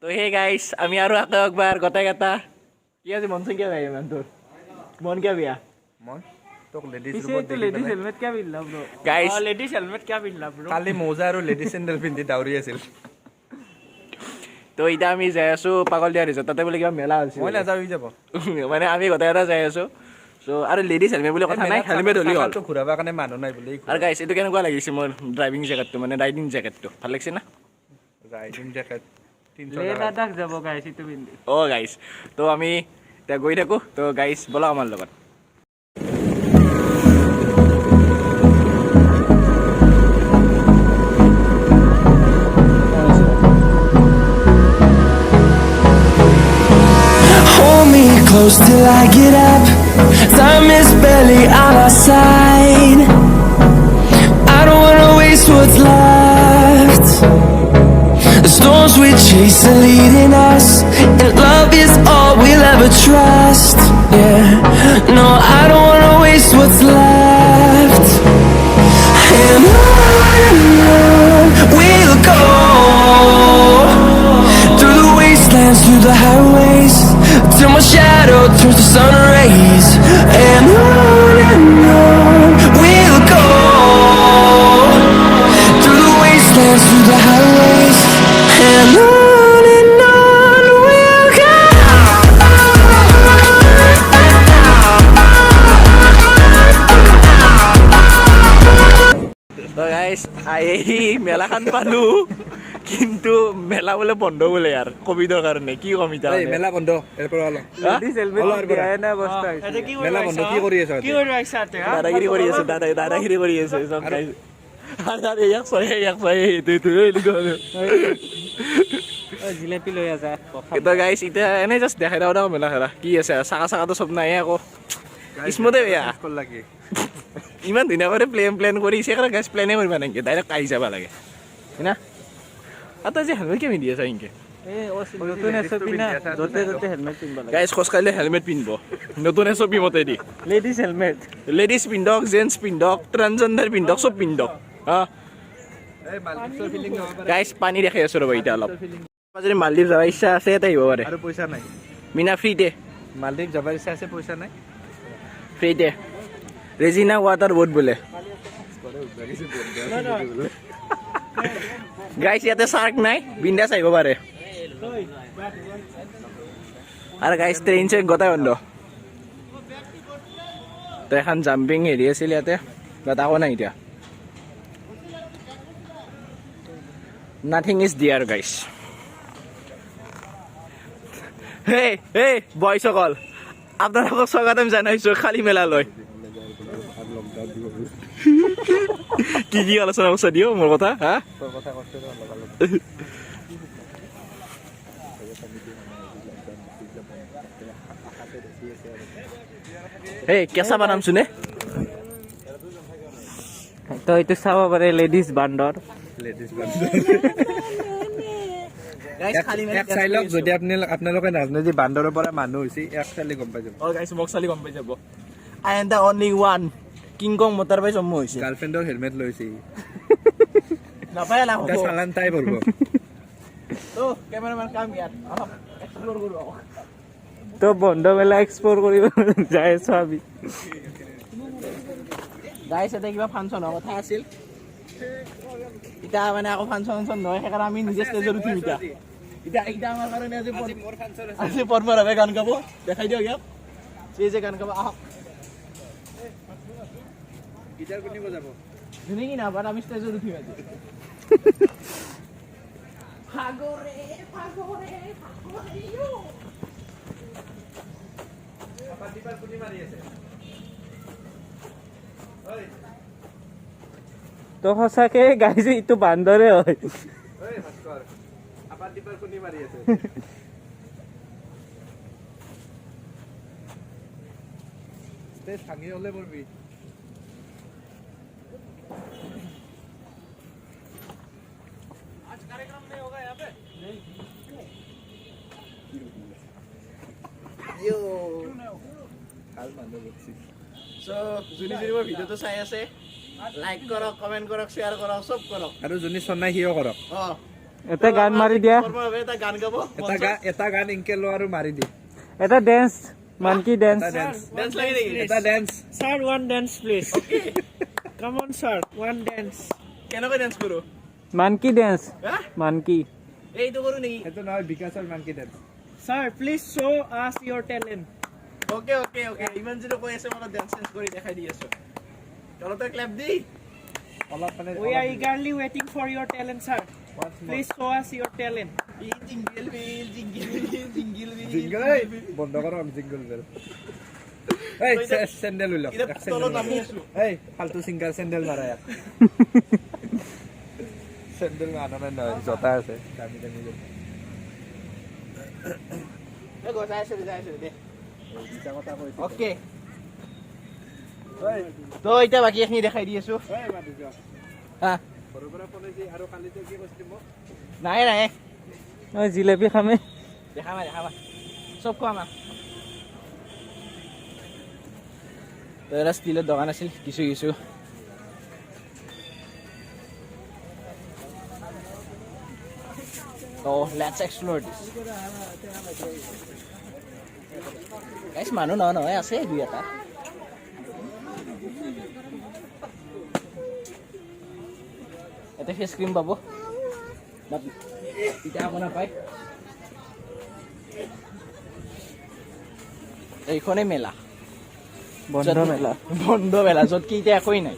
তো hey guys আমি আৰু একবাৰ গটাই গটা কি আছে মন সংখ্যা ভাই মান তোৰ মন কিয়া বিয়া মন তোক লেডিজ ৰুমত দেখি लेडीज हेलमेट क्या पिल्ला ब्रो গাইস लेडीज हेलमेट क्या पिल्ला ब्रो কালি মোজা আৰু লেডিজ চেণ্ডেল পিন্ধি দাউৰি আছিল তো এতিয়া আমি যাই আছো পাগল দিয়া ৰিজৰ্ট তাতে বোলে কিবা মেলা হৈছে মই নাযাওঁ ই যাব মানে আমি গটাই গটা যাই আছো সো আৰু লেডিজ হেলমেট বুলি কথা নাই হেলমেট হলি হ'ল তো ঘূৰাবৰ কাৰণে মানুহ নাই বুলি আৰু গাইস এইটো কেনেকুৱা লাগিছে মোৰ ড্ৰাইভিং জেকেটটো মানে ৰাইডিং জেকেটটো ভাল লাগিছে না ৰাইডিং জেকেট 300 ले लद्दाख जाबो गाइस इतो पिন্ধি অ গাইস তো আমি এতিয়া গৈ থাকো তো গাইস বলা আমাৰ লগত Close till I get up. Time is barely on our side. I don't wanna waste what's left. The storms we chase are leading us, and love is all we'll ever trust. Yeah, no, I don't wanna waste what's left. And on we'll go, through the wastelands, through the highways, till my shadow turns to sun rays. And on we'll go, through the wastelands, through the highways. And on we'll go. তো guys এই মেলাখান পালো কিন্তু মেলা বলে বন্ধ বলে यार কোভিডৰ কাৰণে কি কমিতা এই মেলা বন্ধ এৰ পৰা হলো लेडीज हेलमेट दिया ना बस्ता মেলা বন্ধ কি কৰি আছ কি কৰি আছা তে দাদাগিৰি কৰি আছে দাদাগিৰি কৰি আছে সব গাইস আরে ইয়াক সহে তুই জিলাপি লৈ আছা তো গাইস এটা এনে জাস্ট দেখাই দাও মেলা খেলা কি আছে চাকা সব নাই আকৌ ইসমতে বেয়া কল লাগি ইমান ধুনীয়া কৰি প্লেন কৰিছে কাৰণ গাইস প্লেনে কৰিবা নেকি ডাইৰেক্ট আহি যাব লাগে না আতা যে হেলমেট কেমি দি আছে ইনকে এ নতুন এসপি না যতে হেলমেট পিনবা লাগে গাইস খোজকাঢ়িলে হেলমেট পিন্ধিব নতুন এসপি মতে দি लेडीज हेलमेट লেডিজ পিন্ধক জেন্টস পিন্ধক ট্ৰান্সজেন্ডাৰ পিন্ধক চব পিন্ধক হা এই মালদ্বীপৰ ফিলিং ল'ব পাৰে গাইস পানী দেখাই আছো ৰবা এতিয়া অলপ যদি মালদ্বীপ যাব ইচ্ছা আছে এটা আহিব পাৰে আৰু পইচা নাই মিনা ফ্ৰীতে মালদ্বীপ যাবৰ ইচ্ছা আছে পইচা নাই ফ্ৰীতে ৰেজিনা ৱাটাৰ বোট বোলে গাইস ইয়াতে শাৰ্ক নাই বিন্দাস আহিব পাৰে আৰু গাইস ট্ৰেইন চেক গতাই বন্ধ তো এখন জাম্পিং হেৰি আছিল ইয়াতে বাট আকৌ নাই এতিয়া নাথিং ইজ দিয়াৰ গাইস হে বয়সকল আপোনালোকক স্বাগতম জনাইছো খালী মেলালৈ কি আলোচনা কৰিছা দিও মোৰ কথা হা হে কেঁচা বানাম চুনে তো এইটো চাব পাৰে লেডিজ বান্দৰ লেডিজ এক চাইলক যদি আপোনালোকে নাজানে যে বান্দৰৰ পৰা মানুহ হৈছে এক চাইলে গম পাই যাব অ গাইস মোক চালি গম পাই যাব I am the only one King Kong মটাৰ বাই জন্ম হৈছে গাৰ্লফ্ৰেণ্ডৰ হেলমেট লৈছে নাপায় না এটা চালান তাই ভৰব তো কেমেৰামেন কাম ইয়াত অলপ এক্সপ্লোৰ কৰো তো বন্ধ মেলা এক্সপ্লোৰ কৰিব যাই আছো আমি গাইস এটা কিবা ফাংচনৰ কথা আছিল এতিয়া মানে আকৌ ফাংচন নহয় সেইকাৰণে আমি নিজে ষ্টেজত উঠিম এতিয়া আমাৰ কাৰণে আজি পৰমাৰভাৱে গান গাব দেখাই দিয়ক ইয়াক যে গান গাব আহক গিটাৰ কোনে বজাব ধুনীয়া কি না বাট আমি ষ্টেজত উঠিম আজি ফাগৰে আপাদিপাৰ কোনে মাৰি আছে ঐ তো সঁচাকে গাইছে ইটো বান্দৰে হয় ঐ ভাস্কৰ আপাদিপাৰ কোনে মাৰি আছে ষ্টেজ ভাঙি হলে পৰবি সো যোনে যোনে মোৰ ভিডিঅ'টো চাই আছে লাইক কৰক কমেণ্ট কৰক শ্বেয়াৰ কৰক চব কৰক আৰু যোনে চনাই সিও কৰক অ এটা গান মাৰি দিয়া ফৰ্মাৰ ভাৱে এটা গান গাব এটা গান ইনকে লো আৰু মাৰি দি এটা ডেন্স মানকি ডেন্স ডেন্স লাগে নেকি এটা dance Sir, one dance, please. Come on, sir. One dance. কেনেকৈ ডেন্স কৰো মানকি ডেন্স হা মানকি এইটো কৰো নেকি সেইটো নহয় বিকাশৰ monkey dance Sir, please show us your talent. Okay okay okay ইমান যিটো কৈ আছে মই ডেন্স চেন্স কৰি দেখাই দি আছো তলতে ক্লেপ দি অলপ মানে We are eagerly waiting for your talent, sir. Please show us your talent. Jingle bell jingle bell jingle bell jingle বন্ধ কৰ জিংগল বেল এই চেন্ডেল উলা এটা তলত নামি আছো এই ফালতু সিঙ্গার চেন্ডেল মাৰা ইয়াত চেন্ডেল মাৰা নাই জতা আছে দামি দামি এ গজাই আছে দে দুটা কথা কৈছে ওকে ঐ তো এতিয়া বাকি এখিনি দেখাই দি আছো ঐ মাদু যা হা ঘৰৰ পৰা ফোন আহিছে আৰু কালি তই কি কৈছিলি মোক নাই নাই ঐ জিলেপি খামে দেখাবা চব খোৱা মা তো এটা ষ্টিলৰ দোকান আছিল কিছু Oh, let's explore this. Guys, মানুহ নহয় আছে দুই এটা এটা ফেচ ক্ৰীম পাব এতিয়া আপোনাৰ পাই এইখনেই মেলা বন্ধ মেলা য'ত কি এতিয়া একোৱেই নাই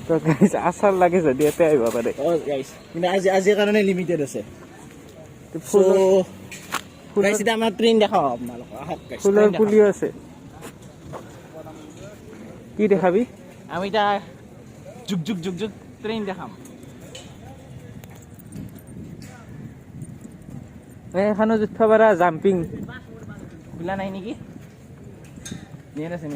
তো গাইছ আচাৰ লাগে যদি ইয়াতে আহিব পাৰে গাইছ কিন্তু আজিৰ কাৰণে লিমিটেড আছে গাইছ এতিয়া আমাৰ ট্ৰেইন দেখাওঁ আপোনালোকক আহক গাইছ ফুলৰ পুলিও আছে কি দেখাবি আমি এতিয়া যুগ ট্ৰেইন দেখাম এখানো জুঠিব পাৰা জাম্পিং খোলা নাই নেকি নেট আছে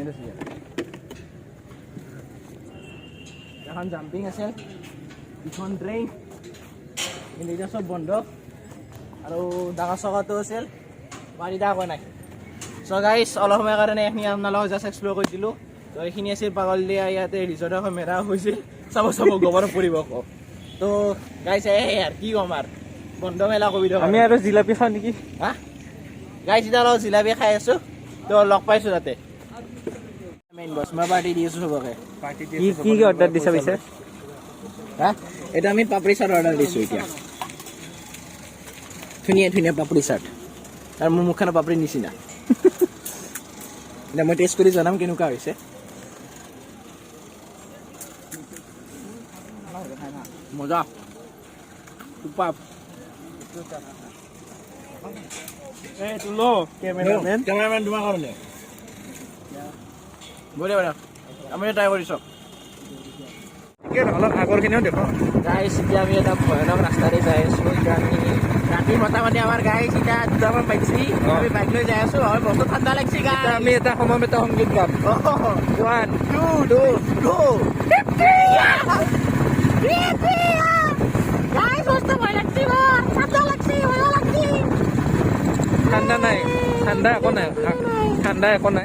এখন জাম্পিং আছে ইখন ট্ৰেইন কিন্তু এতিয়া চব বন্ধ আৰু ডাঙৰ চকাটো আছিল বাৰীটা আকৌ নাই চ' গাইছ অলপ সময়ৰ কাৰণে এইখিনি আপোনালোকক জাষ্ট এক্সপ্ল'ৰ কৰি দিলোঁ তো এইখিনি আছিল পাগলদিয়া ইয়াতে ৰিজৰ্ট এখন মেৰা হৈছিল চাব গৰম পৰিব আকৌ তো গাইছ আৰু কি ক'ম আৰু বন্ধ মেলা কবিতা আমি আৰু জিলাপি খাওঁ নেকি হা গাইছ এতিয়া অলপ জিলাপি খাই আছোঁ তো লগ পাইছোঁ তাতে মেইন বছ মই পাৰ্টি দি আছোঁ চবকে পাৰ্টি কি অৰ্ডাৰ দিছা পিছে হা এটা আমি পাপৰি চাট অৰ্ডাৰ দিছোঁ এতিয়া ধুনীয়া পাপৰি চাট আৰু মোৰ মুখখন পাপৰিৰ নিচিনা এতিয়া মই টেষ্ট কৰি জনাম কেনেকুৱা হৈছে মজা super Hey, to low, cameraman. Cameraman তোমাৰ কাৰণে বঢ়িয়া আমি ট্ৰাই কৰিছোঁ অলপ আগৰখিনিও দেখো গাইছ এতিয়া আমি এটা ভয়ানক ৰাস্তাৰে যাই আছোঁ এতিয়া আমি ৰাতি মোটামুটি আমাৰ গাইছ এতিয়া দুটামান পাইছি আমি বাইক লৈ যাই আছোঁ আৰু বস্তু ঠাণ্ডা লাগিছে গাইছ আমি এটা সময়মতে সংগীত গাম 1 2 2 গাইছ বস্তু ভয় লাগছে ঠাণ্ডা লাগছে ঠাণ্ডা নাই ঠাণ্ডা একো নাই